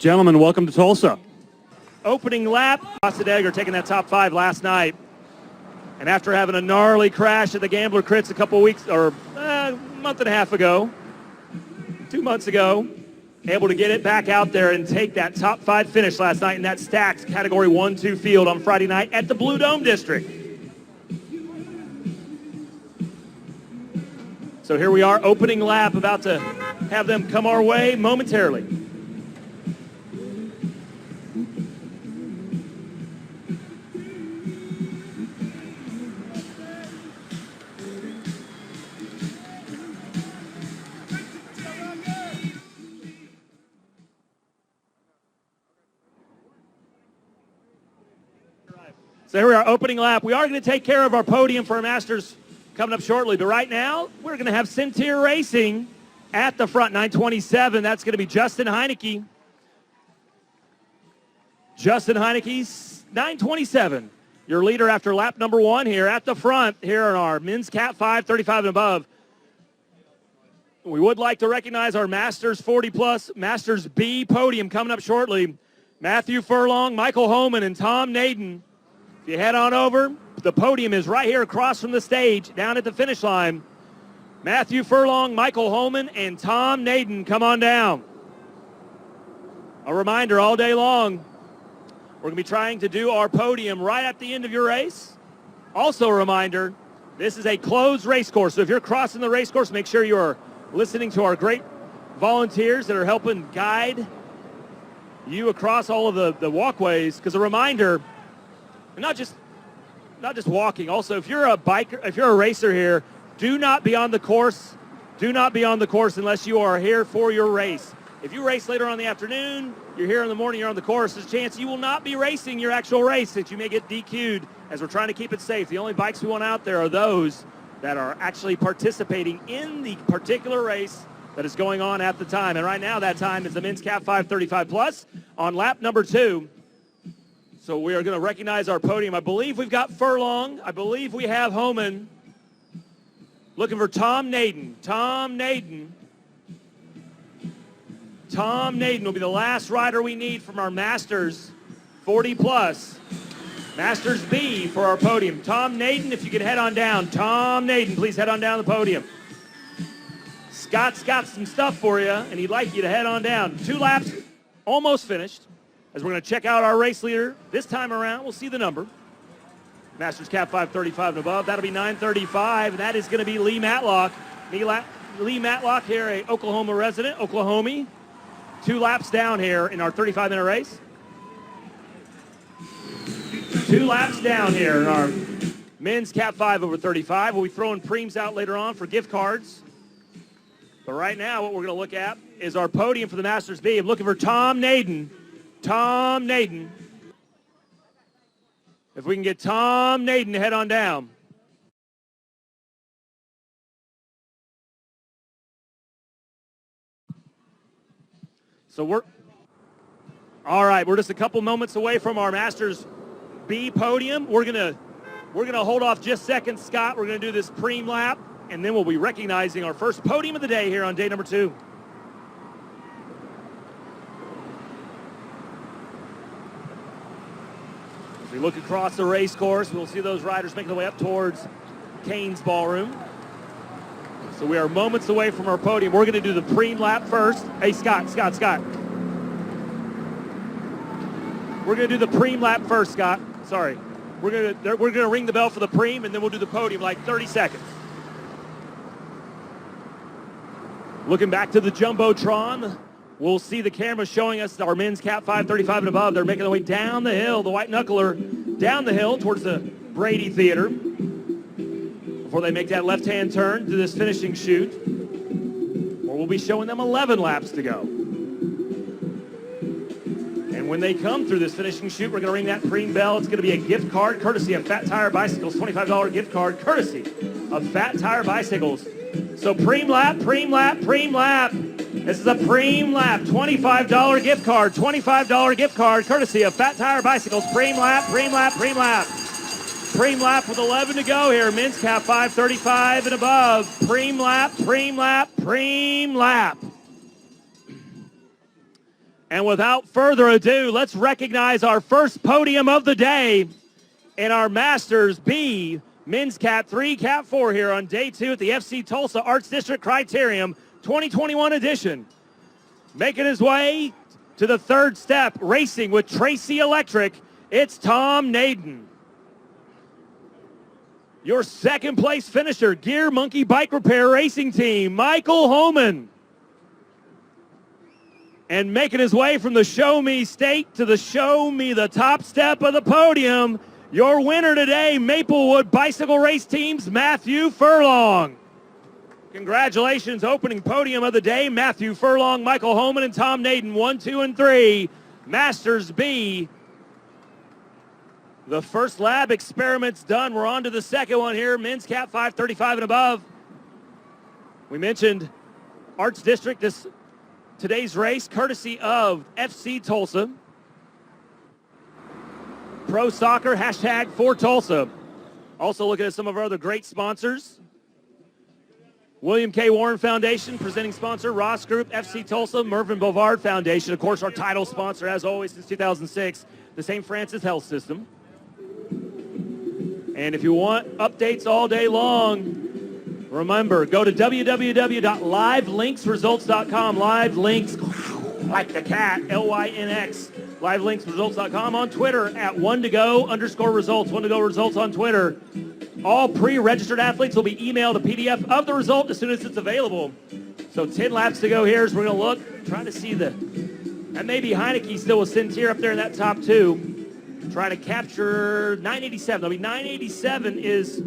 Gentlemen, welcome to Tulsa. Opening lap, Egger taking that top 5 last night. And after having a gnarly crash at the Gambler Crits a couple weeks, or a month and a half ago, 2 months ago, able to get it back out there and take that top 5 finish last night in that stacked Category 1-2 field on Friday night at the Blue Dome District. So here we are, opening lap, about to have them come our way momentarily. So here we are, opening lap. We are going to take care of our podium for our Masters coming up shortly. But right now, we're going to have Centier Racing at the front, 927. That's going to be Justin Heineke. Justin Heineke's 927. Your leader after lap number 1 here at the front here in our men's Cat 5, 35 and above. We would like to recognize our Masters 40-plus, Masters B podium coming up shortly. Matthew Furlong, Michael Homan, and Tom Naden. If you head on over, the podium is right here across from the stage, down at the finish line. Matthew Furlong, Michael Homan, and Tom Naden, come on down. A reminder, all day long, we're going to be trying to do our podium right at the end of your race. Also a reminder, this is a closed race course, so if you're crossing the race course, make sure you are listening to our great volunteers that are helping guide you across all of the walkways, because a reminder, not just walking. Also, if you're a biker, if you're a racer here, do not be on the course. Do not be on the course unless you are here for your race. If you race later on in the afternoon, you're here in the morning, you're on the course, there's a chance you will not be racing your actual race, that you may get DQ'd, as we're trying to keep it safe. The only bikes we want out there are those that are actually participating in the particular race that is going on at the time. And right now, that time is the men's Cat 5 35 plus on lap number 2. So we are going to recognize our podium. I believe we've got Furlong. I believe we have Homan. Looking for Tom Naden. Tom Naden. Tom Naden will be the last rider we need from our Masters 40-plus. Masters B for our podium. Tom Naden, if you could head on down. Tom Naden, please head on down the podium. Scott's got some stuff for you, and he'd like you to head on down. 2 laps, almost finished. As we're going to check out our race leader this time around, we'll see the number. Masters Cat 5 35 and above. That'll be 935, and that is going to be Lee Matlock. Lee Matlock here, a Oklahoma resident, Oklahomie. 2 laps down here in our 35-minute race. 2 laps down here in our men's Cat 5 over 35. We'll be throwing preems out later on for gift cards. But right now, what we're going to look at is our podium for the Masters B. I'm looking for Tom Naden. Tom Naden. If we can get Tom Naden to head on down. So we're just a couple moments away from our Masters B podium. We're gonna hold off just seconds, Scott. We're gonna do this preem lap, and then we'll be recognizing our first podium of the day here on day number 2. As we look across the race course, we'll see those riders making their way up towards Kane's Ballroom. So we are moments away from our podium. We're going to do the preem lap first. Hey, Scott. We're going to do the preem lap first, Scott. Sorry. We're going to ring the bell for the preem, and then we'll do the podium, like 30 seconds. Looking back to the Jumbotron, we'll see the camera showing us our men's Cat 5 35 and above. They're making their way down the hill, the white knuckler, down the hill towards the Brady Theater before they make that left-hand turn to this finishing chute, where we'll be showing them 11 laps to go. And when they come through this finishing chute, we're going to ring that preem bell. It's going to be a gift card courtesy of Fat Tire Bicycles, $25 gift card courtesy of Fat Tire Bicycles. So preem lap, preem lap, preem lap. This is a preem lap, $25 gift card, $25 gift card courtesy of Fat Tire Bicycles. Preem lap, preem lap, preem lap. Preem lap with 11 to go here. Men's Cat 5 35 and above. Preem lap, preem lap, preem lap. And without further ado, let's recognize our first podium of the day in our Masters B Men's Cat 3, Cat 4 here on day 2 at the FC Tulsa Arts District Criterium 2021 edition. Making his way to the third step, racing with Tracy Electric, it's Tom Naden. Your second place finisher, Gear Monkey Bike Repair Racing Team, Michael Homan. And making his way from the Show Me State to the Show Me the top step of the podium, your winner today, Maplewood Bicycle Race Team's Matthew Furlong. Congratulations, opening podium of the day, Matthew Furlong, Michael Homan, and Tom Naden, 1, 2, and 3. Masters B. The first lab experiment's done. We're on to the second one here, Men's Cat 5, 35 and above. We mentioned Arts District, today's race, courtesy of FC Tulsa. Pro Soccer, hashtag for Tulsa. Also looking at some of our other great sponsors. William K. Warren Foundation, presenting sponsor, Ross Group, FC Tulsa, Mervyn Bovard Foundation. Of course, our title sponsor, as always, since 2006, the St. Francis Health System. And if you want updates all day long, remember, go to www.livelinksresults.com. Live links, like the cat, L-Y-N-X. Livelinksresults.com. On Twitter at @1to-go_results. 1to-go results on Twitter. All pre-registered athletes will be emailed a PDF of the result as soon as it's available. So 10 laps to go here as we're going to look, trying to see that maybe Heineke still with Cintier up there in that top two. Trying to capture 987. I mean, 987 is,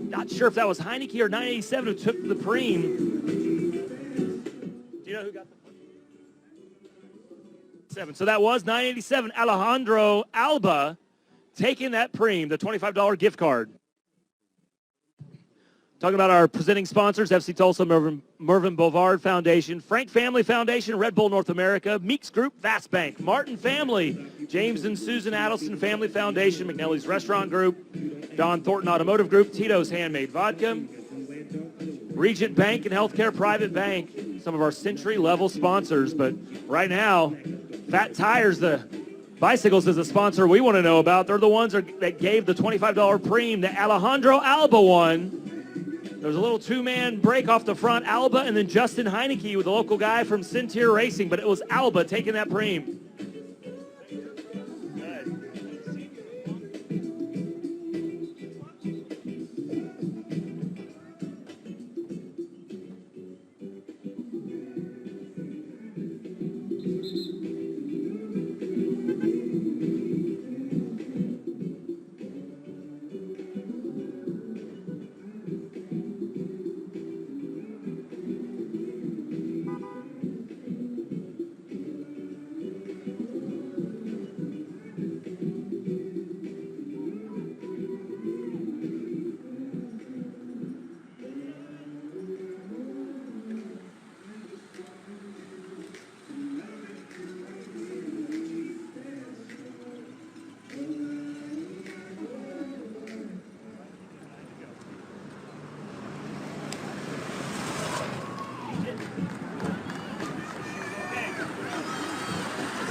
not sure if that was Heineke or 987 who took the preem. Do you know who got the preem? So that was 987, Alejandro Alba, taking that preem, the $25 gift card. Talking about our presenting sponsors, FC Tulsa, Mervyn Bovard Foundation, Frank Family Foundation, Red Bull North America, Meeks Group, Vast Bank, Martin Family, James and Susan Adelson Family Foundation, McNally's Restaurant Group, Don Thornton Automotive Group, Tito's Handmade Vodka, Regent Bank and Healthcare Private Bank, some of our century-level sponsors. But right now, Fat Tires, the bicycles, is a sponsor we want to know about. They're the ones that gave the $25 preem that Alejandro Alba won. There's a little two-man break off the front, Alba and then Justin Heineke with a local guy from Cintier Racing, but it was Alba taking that preem.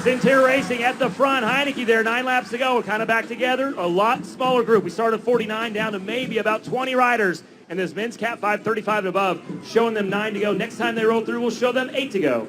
Cintier Racing at the front. Heineke there, 9 laps to go. We're kind of back together. A lot smaller group. We started 49 down to maybe about 20 riders. And this men's Cat 5, 35 and above, showing them 9 to go. Next time they roll through, we'll show them 8 to go.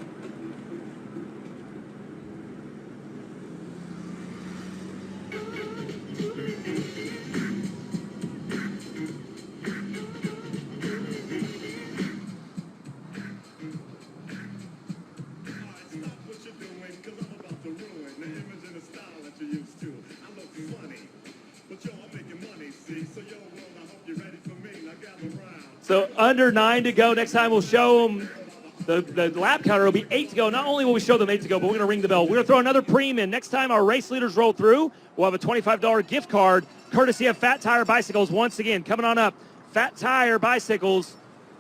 So under 9 to go. Next time we'll show them the lap counter will be 8 to go. Not only will we show them 8 to go, but we're going to ring the bell. We're going to throw another preem in. Next time our race leaders roll through, we'll have a $25 gift card courtesy of Fat Tire Bicycles. Once again, coming on up, Fat Tire Bicycles.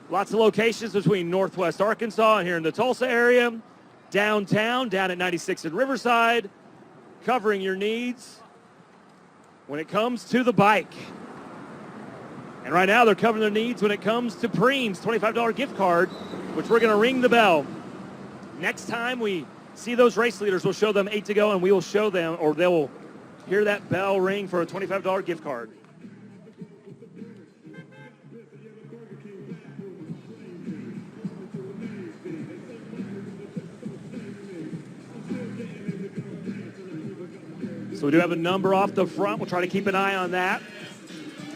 Lots of locations between Northwest Arkansas and here in the Tulsa area. Downtown, down at 96 in Riverside, covering your needs when it comes to the bike. And right now they're covering their needs when it comes to preems, $25 gift card, which we're going to ring the bell. Next time we see those race leaders, we'll show them 8 to go, and we will show them, or they will hear that bell ring for a $25 gift card. So we do have a number off the front. We'll try to keep an eye on that.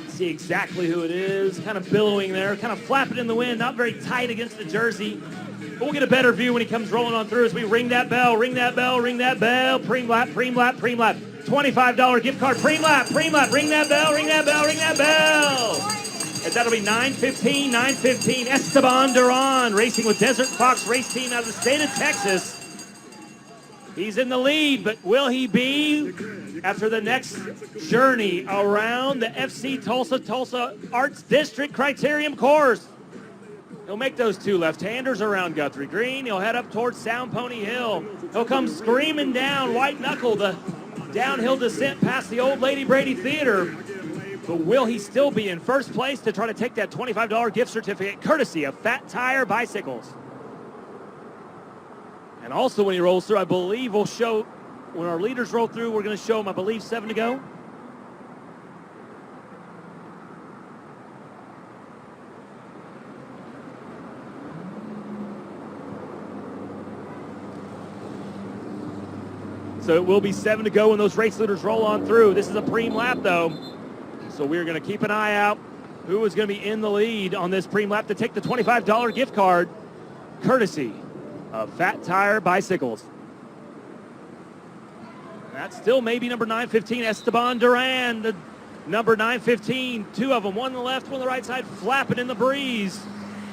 See exactly who it is. Kind of billowing there, kind of flapping in the wind, not very tight against the jersey. But we'll get a better view when he comes rolling on through as we ring that bell, ring that bell, ring that bell. Preem lap, preem lap, preem lap. $25 gift card, preem lap, preem lap. Ring that bell, ring that bell, ring that bell. And that'll be 9:15. Esteban Duran racing with Desert Fox Race Team out of the state of Texas. He's in the lead, but will he be after the next journey around the FC Tulsa Arts District Criterium course? He'll make those two left-handers around Guthrie Green. He'll head up towards Sound Pony Hill. He'll come screaming down White Knuckle, the downhill descent past the Old Lady Brady Theater. But will he still be in first place to try to take that $25 gift certificate courtesy of Fat Tire Bicycles? And also when he rolls through, I believe we'll show, when our leaders roll through, we're going to show him, I believe, 7 to go. So it will be 7 to go when those race leaders roll on through. This is a preem lap, though. So we're going to keep an eye out who is going to be in the lead on this preem lap to take the $25 gift card, courtesy of Fat Tire Bicycles. That's still maybe number 915, Esteban Duran, the number 915. Two of them, one on the left, one on the right side, flapping in the breeze,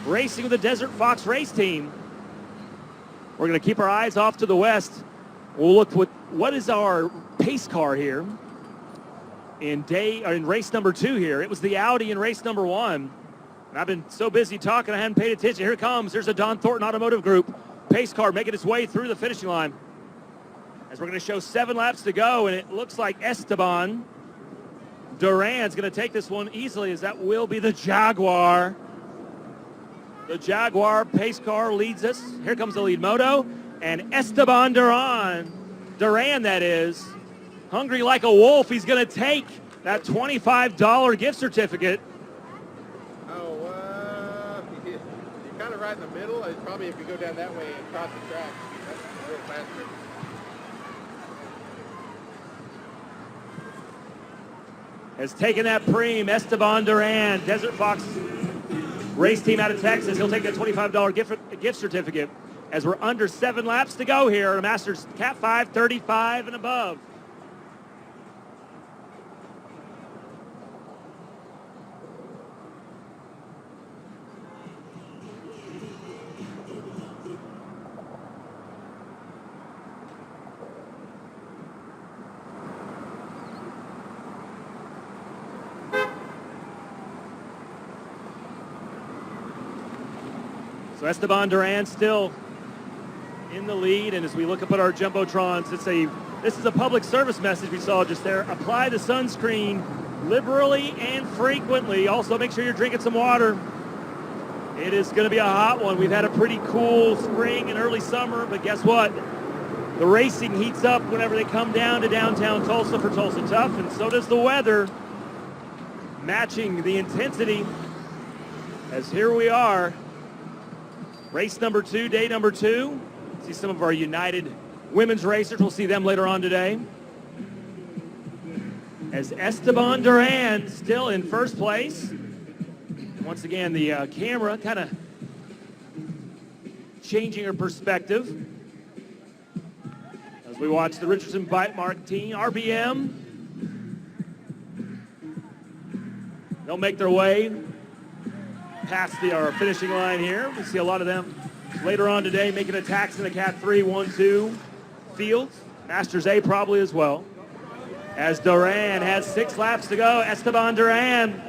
racing with the Desert Fox Race Team. We're going to keep our eyes off to the west. We'll look with what is our pace car here in race number 2 here. It was the Audi in race number 1. And I've been so busy talking, I hadn't paid attention. Here it comes. There's a Don Thornton Automotive Group pace car making its way through the finishing line. As we're going to show 7 laps to go, and it looks like Esteban Duran's going to take this one easily, as that will be the Jaguar. The Jaguar pace car leads us. Here comes the lead moto, and Esteban Duran that is, hungry like a wolf. He's going to take that $25 gift certificate. You're kind of right in the middle. Probably if you go down that way and cross the track, that's real faster. Has taken that preem, Esteban Duran, Desert Fox Race Team out of Texas. He'll take that $25 gift certificate as we're under 7 laps to go here. Masters Cat 5, 35 and above. So Esteban Duran still in the lead, and as we look up at our Jumbotrons, this is a public service message we saw just there. Apply the sunscreen liberally and frequently. Also, make sure you're drinking some water. It is going to be a hot one. We've had a pretty cool spring and early summer, but guess what? The racing heats up whenever they come down to downtown Tulsa for Tulsa Tough, and so does the weather, matching the intensity. As here we are, race number 2, day number 2. See some of our United women's racers. We'll see them later on today. As Esteban Duran still in first place. Once again, the camera kind of changing her perspective as we watch the Richardson Bite Mark team, RBM. They'll make their way past our finishing line here. We see a lot of them later on today making attacks in the Cat 3, 1, 2 fields. Masters A probably as well. As Duran has 6 laps to go, Esteban Duran.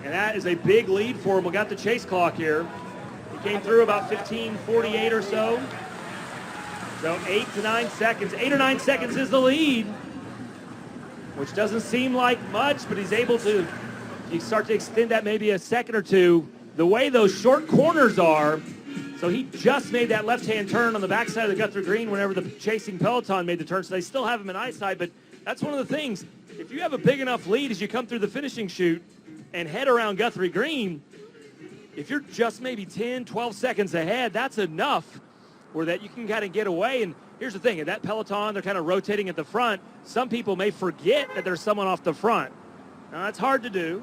And that is a big lead for him. We got the chase clock here. He came through about 15:48 or so. So 8 to 9 seconds. 8 or 9 seconds is the lead, which doesn't seem like much, but he's able to, you start to extend that maybe a second or two. The way those short corners are, So he just made that left-hand turn on the backside of the Guthrie Green whenever the chasing peloton made the turn. So they still have him in eyesight, but that's one of the things. If you have a big enough lead as you come through the finishing chute and head around Guthrie Green, if you're just maybe 10, 12 seconds ahead, that's enough where that you can kind of get away. And here's the thing, in that peloton, they're kind of rotating at the front. Some people may forget that there's someone off the front. Now, that's hard to do,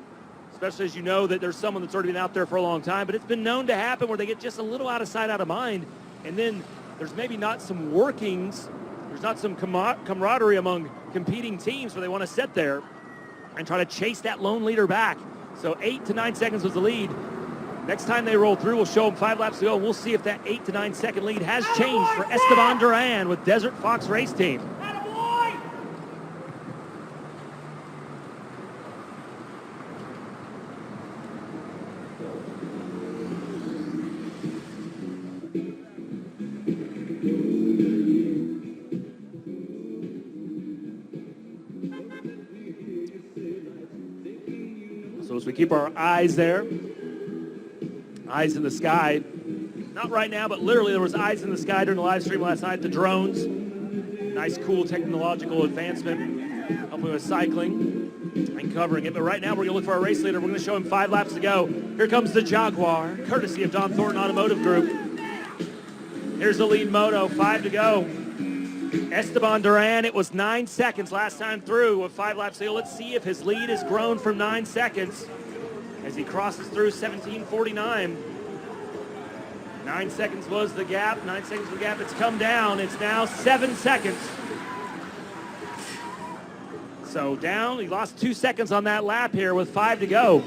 especially as you know that there's someone that's already been out there for a long time, but it's been known to happen where they get just a little out of sight, out of mind, and then there's maybe not some workings, there's not some camaraderie among competing teams where they want to sit there and try to chase that lone leader back. So 8 to 9 seconds was the lead. Next time they roll through, we'll show them 5 laps to go. We'll see if that 8 to 9 second lead has changed for Esteban Duran with Desert Fox Race Team. So as we keep our eyes there, eyes in the sky, not right now, but literally there was eyes in the sky during the live stream last night. The drones, nice, cool technological advancement, helping with cycling and covering it. But right now we're gonna look for our race leader. We're gonna show him 5 laps to go. Here comes the Jaguar, courtesy of Don Thornton Automotive Group. Here's the lead moto, 5 to go. Esteban Duran, it was 9 seconds last time through with 5 laps to go. Let's see if his lead has grown from 9 seconds as he crosses through 17:49. 9 seconds was the gap. 9 seconds was the gap. It's come down. It's now 7 seconds. So down. He lost 2 seconds on that lap here with 5 to go.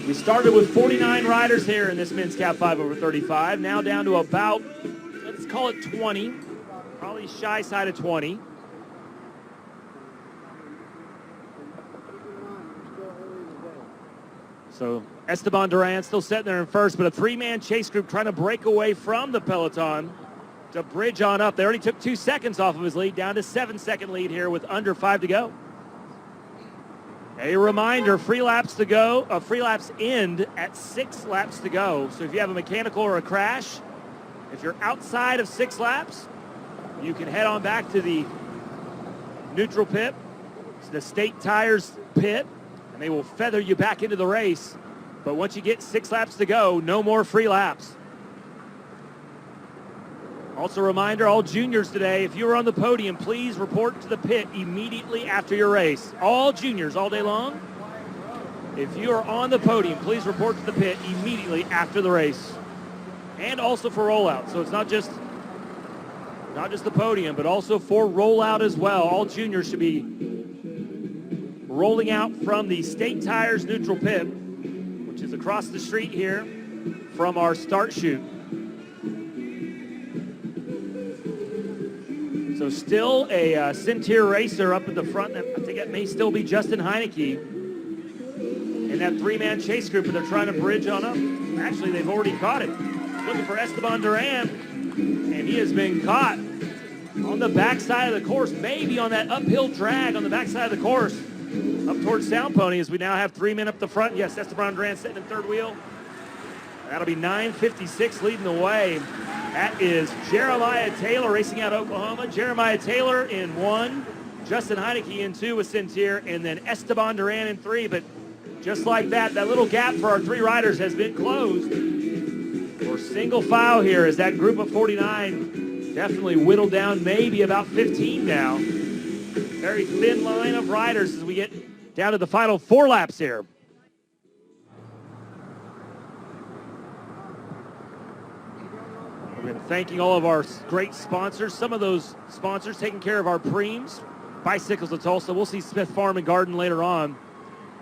We started with 49 riders here in this men's Cat 5 over 35. Now down to about, let's call it 20. Probably shy side of 20. So Esteban Duran still sitting there in first, but a 3-man chase group trying to break away from the peloton to bridge on up. They already took 2 seconds off of his lead, down to 7-second lead here with under 5 to go. A reminder, free laps to go, free laps end at 6 laps to go. So if you have a mechanical or a crash, if you're outside of 6 laps, you can head on back to the neutral pit, the state tires pit, and they will feather you back into the race. But once you get 6 laps to go, no more free laps. Also a reminder, all juniors today, if you were on the podium, please report to the pit immediately after your race. All juniors all day long. If you are on the podium, please report to the pit immediately after the race. And also for rollout. So it's not just the podium, but also for rollout as well. All juniors should be rolling out from the State Tires neutral pit, which is across the street here from our start chute. So still a Cintier racer up at the front. I think it may still be Justin Heineke in that 3-man chase group, but they're trying to bridge on up. Actually, they've already caught it. Looking for Esteban Duran, and he has been caught on the backside of the course, maybe on that uphill drag on the backside of the course up towards Sound Pony, as we now have 3 men up the front. Yes, Esteban Duran sitting in third wheel. That'll be 9:56 leading the way. That is Jeremiah Taylor racing out of Oklahoma. Jeremiah Taylor in 1, Justin Heineke in 2 with Cintier, and then Esteban Duran in 3. But just like that, that little gap for our 3 riders has been closed. We're single file here as that group of 49 definitely whittled down maybe about 15 now. Very thin line of riders as we get down to the final 4 laps here. We've been thanking all of our great sponsors. Some of those sponsors taking care of our preems, Bicycles of Tulsa. We'll see Smith Farm and Garden later on.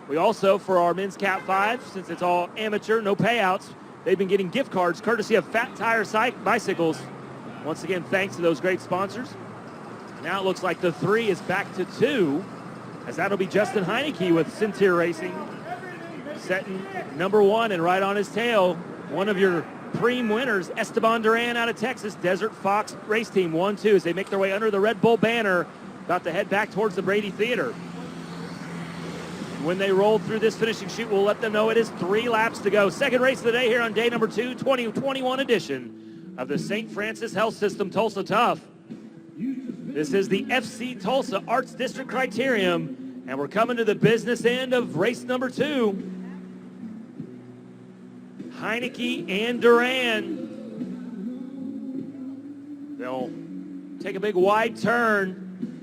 We also, for our men's Cat 5, since it's all amateur, no payouts, they've been getting gift cards courtesy of Fat Tire Bicycles. Once again, thanks to those great sponsors. Now it looks like the 3 is back to 2, as that'll be Justin Heineke with Cintier Racing, setting number 1 and right on his tail. One of your preem winners, Esteban Duran out of Texas, Desert Fox Race Team 1-2, as they make their way under the Red Bull banner, about to head back towards the Brady Theater. When they roll through this finishing chute, we'll let them know it is 3 laps to go. Second race of the day here on day number 2, 2021 edition of the St. Francis Health System Tulsa Tough. This is the FC Tulsa Arts District Criterium, and we're coming to the business end of race number 2. Heineke and Duran. They'll take a big wide turn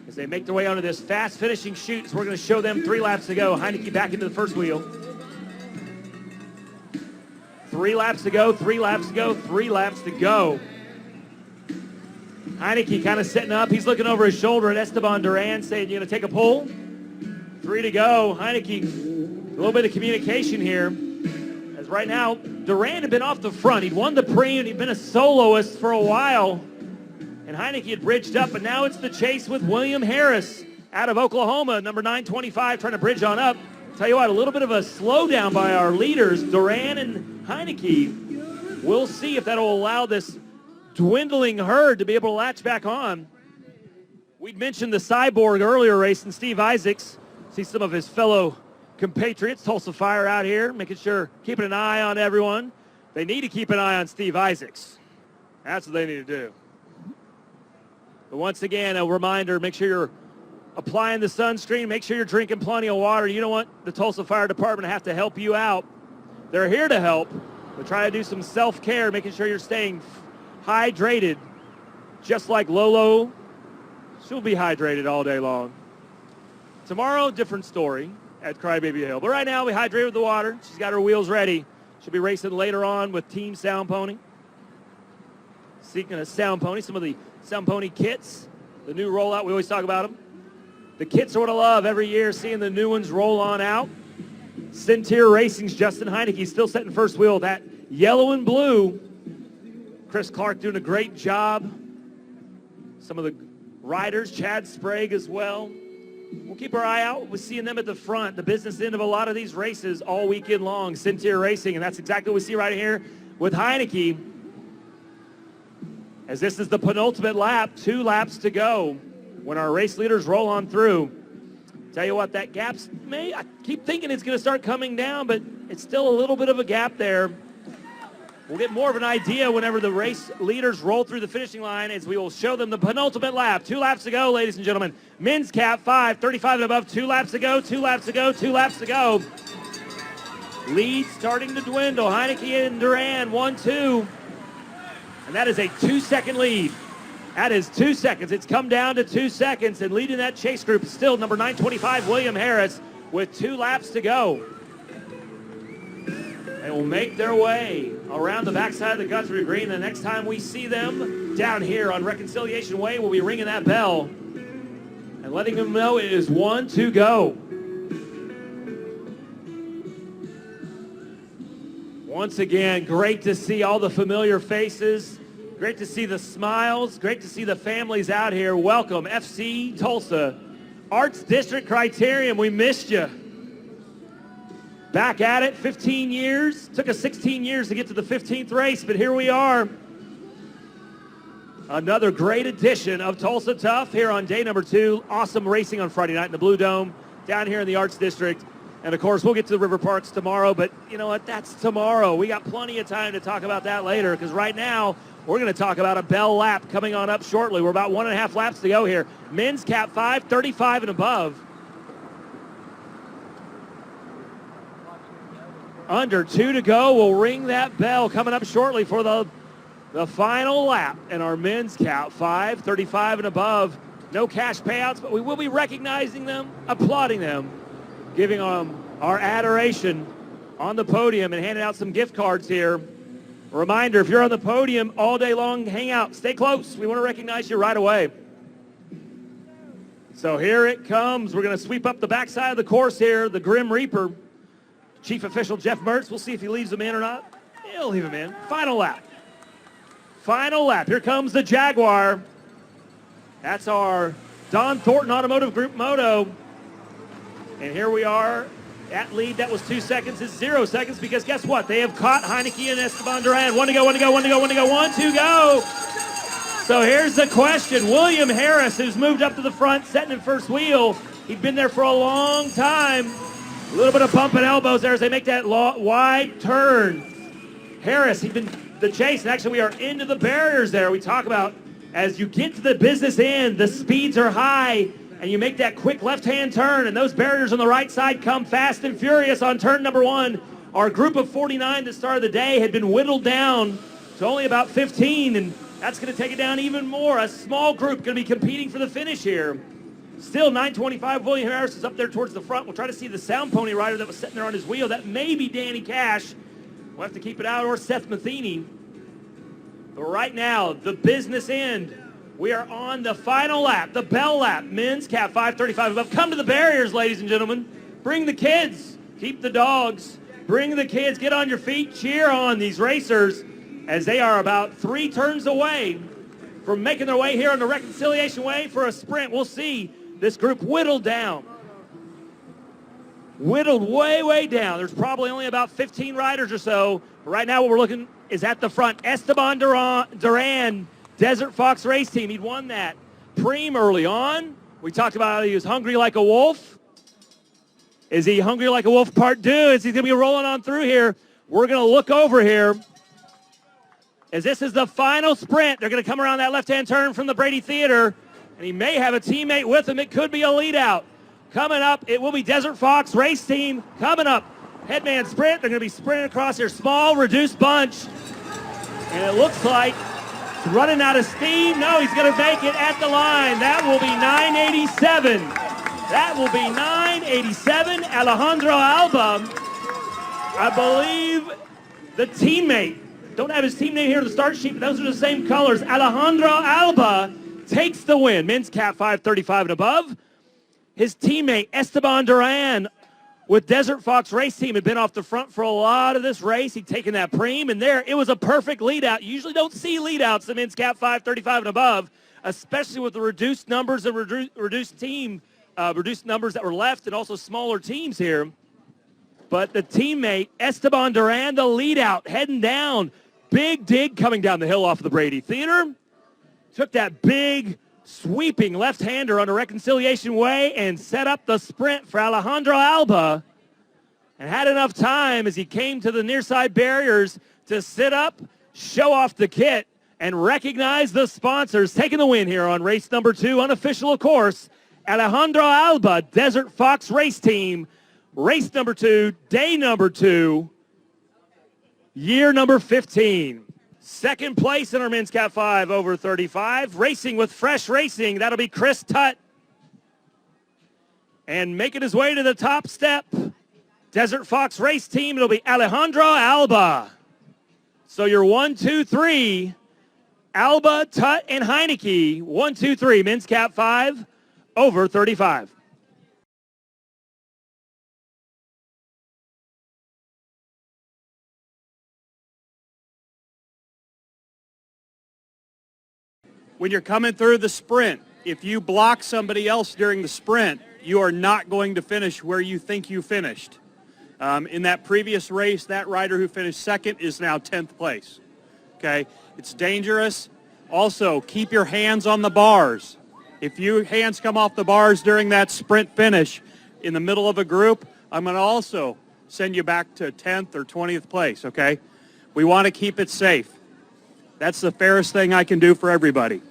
as they make their way onto this fast finishing chute. So we're going to show them 3 laps to go. Heineke back into the first wheel. 3 laps to go, 3 laps to go, 3 laps to go. Heineke kind of setting up. He's looking over his shoulder at Esteban Duran saying, "You going to take a pull?" 3 to go. Heineke, a little bit of communication here. As right now, Duran had been off the front. He'd won the pre and he'd been a soloist for a while. And Heineke had bridged up, but now it's the chase with William Harris out of Oklahoma, number 925, trying to bridge on up. Tell you what, a little bit of a slowdown by our leaders, Duran and Heineke. We'll see if that'll allow this dwindling herd to be able to latch back on. We'd mentioned the Cyborg earlier race, and Steve Isaacs. See some of his fellow compatriots, Tulsa Fire out here, making sure, keeping an eye on everyone. They need to keep an eye on Steve Isaacs. That's what they need to do. But once again, a reminder, make sure you're applying the sunscreen, make sure you're drinking plenty of water. You don't want the Tulsa Fire Department to have to help you out. They're here to help, but try to do some self-care, making sure you're staying hydrated, just like Lolo. She'll be hydrated all day long. Tomorrow, different story at Crybaby Hill. But right now, we hydrate with the water. She's got her wheels ready. She'll be racing later on with Team Sound Pony. Seeking a Sound Pony, some of the Sound Pony kits, the new rollout, we always talk about them. The kits are what I love every year, seeing the new ones roll on out. Centier Racing's Justin Heineke still setting first wheel. That yellow and blue. Chris Clark doing a great job. Some of the riders, Chad Sprague as well. We'll keep our eye out. We're seeing them at the front, the business end of a lot of these races all weekend long. Centier Racing, and that's exactly what we see right here with Heineke. As this is the penultimate lap, 2 laps to go when our race leaders roll on through. Tell you what, that gap's I keep thinking it's going to start coming down, but it's still a little bit of a gap there. We'll get more of an idea whenever the race leaders roll through the finishing line as we will show them the penultimate lap. 2 laps to go, ladies and gentlemen. Men's Cat 5, 35 and above, 2 laps to go, 2 laps to go, 2 laps to go. Lead starting to dwindle. Heineke and Duran, 1-2. And that is a 2-second lead. That is 2 seconds. It's come down to 2 seconds, and leading that chase group is still number 925, William Harris, with 2 laps to go. They will make their way around the backside of the Guthrie Green. The next time we see them down here on Reconciliation Way, we'll be ringing that bell and letting them know it is 1 to go. Once again, great to see all the familiar faces. Great to see the smiles. Great to see the families out here. Welcome, FC Tulsa Arts District Criterium. We missed you. Back at it, 15 years. Took us 16 years to get to the 15th race, but here we are. Another great edition of Tulsa Tough here on day number 2. Awesome racing on Friday night in the Blue Dome down here in the Arts District. And, of course, we'll get to the River Parks tomorrow, but you know what? That's tomorrow. We got plenty of time to talk about that later because right now we're going to talk about a bell lap coming on up shortly. We're about 1.5 laps to go here. Men's Cat 5, 35 and above. Under 2 to go. We'll ring that bell coming up shortly for the final lap in our Men's Cat 5, 35 and above. No cash payouts, but we will be recognizing them, applauding them, giving them our adoration on the podium and handing out some gift cards here. A reminder, if you're on the podium all day long, hang out. Stay close. We want to recognize you right away. So here it comes. We're going to sweep up the backside of the course here. The Grim Reaper. Chief Official Jeff Mertz. We'll see if he leaves them in or not. He'll leave them in. Final lap. Final lap. Here comes the Jaguar. That's our Don Thornton Automotive Group Moto. And here we are. That lead, that was 2 seconds, is 0 seconds because guess what? They have caught Heineke and Esteban Duran. 1 to go, 1 to go, 1 to go, 1 to go, 1 to go. So here's the question. William Harris, who's moved up to the front, setting in first wheel. He'd been there for a long time. A little bit of bumping elbows there as they make that wide turn. Harris, he's been the chase, and actually we are into the barriers there. We talk about as you get to the business end, the speeds are high, and you make that quick left-hand turn, and those barriers on the right side come fast and furious on turn number 1. Our group of 49 at the start of the day had been whittled down to only about 15, and that's going to take it down even more. A small group going to be competing for the finish here. Still 925, William Harris is up there towards the front. We'll try to see the Sound Pony rider that was sitting there on his wheel. That may be Danny Cash. We'll have to keep it out, or Seth Matheny. But right now, the business end. We are on the final lap, the bell lap. Men's Cat 535 above. Come to the barriers, ladies and gentlemen. Bring the kids. Keep the dogs. Bring the kids. Get on your feet. Cheer on these racers as they are about 3 turns away from making their way here on the Reconciliation Way for a sprint. We'll see this group whittled down. Whittled way, way down. There's probably only about 15 riders or so. But right now what we're looking is at the front. Esteban Duran, Desert Fox Race Team. He'd won that Preem early on. We talked about how he was hungry like a wolf. Is he hungry like a wolf part 2? Is he going to be rolling on through here? We're going to look over here as this is the final sprint. They're going to come around that left-hand turn from the Brady Theater, and he may have a teammate with him. It could be a lead out. Coming up, it will be Desert Fox Race Team. Coming up, headman sprint. They're going to be sprinting across their small, reduced bunch. And it looks like it's running out of steam. No, he's going to make it at the line. That will be 987. That will be 987. Alejandro Alba, I believe the teammate, don't have his team name here on the start sheet, but those are the same colors. Alejandro Alba takes the win. Men's Cat 535 and above. His teammate, Esteban Duran, with Desert Fox Race Team, had been off the front for a lot of this race. He'd taken that Preem, and there, it was a perfect lead out. You usually don't see lead outs in Men's Cat 535 and above, especially with the reduced numbers and reduced numbers that were left, and also smaller teams here. But the teammate, Esteban Duran, the lead out, heading down. Big dig coming down the hill off of the Brady Theater. Took that big sweeping left-hander on the Reconciliation Way and set up the sprint for Alejandro Alba, and had enough time as he came to the near side barriers to sit up, show off the kit, and recognize the sponsors. Taking the win here on race number 2, unofficial of course, Alejandro Alba, Desert Fox Race Team, race number 2, day number 2, year number 15. Second place in our Men's Cat 5 over 35. Racing with Fresh Racing, that'll be Chris Tutt. And making his way to the top step, Desert Fox Race Team, it'll be Alejandro Alba. So you're 1, 2, 3, Alba, Tutt, and Heineke. 1, 2, 3, Men's Cat 5 over 35. When you're coming through the sprint, if you block somebody else during the sprint, you are not going to finish where you think you finished. In that previous race, that rider who finished second is now 10th place. Okay, it's dangerous. Also, keep your hands on the bars. If your hands come off the bars during that sprint finish in the middle of a group, I'm going to also send you back to 10th or 20th place, okay? We want to keep it safe. That's the fairest thing I can do for everybody.